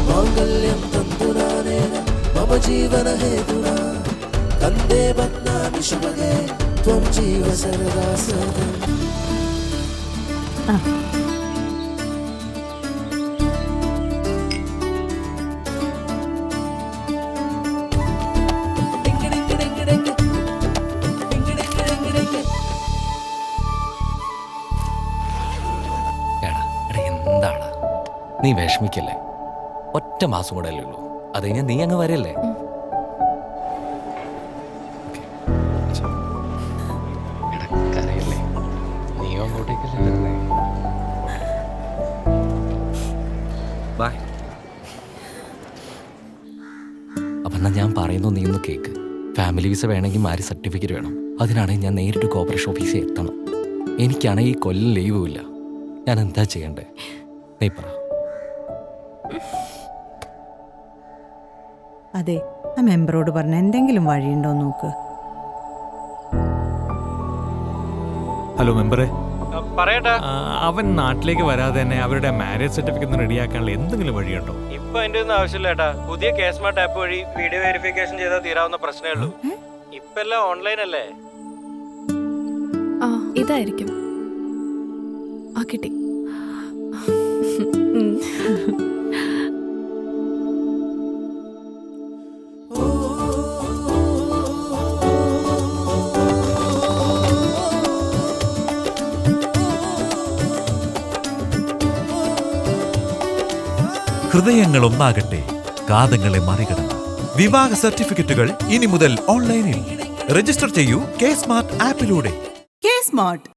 മാംഗല്യം തന്തുനാനേന മമ ജീവന ഹേതുനാ കന്ദേ ബധ്നാമി ശുഭഗേ ത്വം ജീവ സരദാ സദം. എന്താടാ നീ വിഷമിക്കല്ലേ, ഒറ്റ മാസം കൂടെ അല്ലേ ഉള്ളൂ, അത് കഴിഞ്ഞാൽ നീ അങ്ങ് വരല്ലേ. കരയില്ലേ, നീ അങ്ങോട്ടേക്കല്ലേ. ബൈ. അപ്പൊ എന്നാ ഞാൻ പറയുന്നു, നീ ഒന്ന് കേക്ക്. ഫാമിലി വിസ വേണമെങ്കിൽ മാരി സർട്ടിഫിക്കറ്റ് വേണം. അതിനാണെങ്കിൽ ഞാൻ നേരിട്ട് കോർപ്പറേഷൻ ഓഫീസിൽ എത്തണം. എനിക്കാണെങ്കിൽ ഈ കൊല്ലം ലീവുമില്ല. ഞാൻ എന്താ ചെയ്യണ്ടേ, നീ പറ. അതെ, ആ മെമ്പറോട് പറഞ്ഞ എന്തെങ്കിലും വഴിയുണ്ടോ നോക്ക്. ഹലോ മെമ്പറെ, പറയട്ടാ. അവൻ നാട്ടിലേക്ക് വരാതെ തന്നെ അവരുടെ മാരേജ് സർട്ടിഫിക്കറ്റ് റെഡിയാക്കാനുള്ള എന്തെങ്കിലും വഴിയുണ്ടോ? ഇപ്പൊ അതിന്റെ ഒന്നും ആവശ്യമില്ല ഏട്ടാ. പുതിയ കേസ്മാർട്ട് ആപ്പ് വഴി വീഡിയോ വെരിഫിക്കേഷൻ ചെയ്താൽ തീരാവുന്ന പ്രശ്നമേ ഉള്ളൂ. ഇപ്പൊ എല്ലാം ഓൺലൈൻ അല്ലേ. ഇതായിരിക്കും. ആ കിട്ടി. ഹൃദയങ്ങൾ ഒന്നാകട്ടെ, കാതങ്ങളെ മറികടന്ന്. വിവാഹ സർട്ടിഫിക്കറ്റുകൾ ഇനി മുതൽ ഓൺലൈനിൽ രജിസ്റ്റർ ചെയ്യൂ കെ സ്മാർട്ട് ആപ്പിലൂടെ. K smart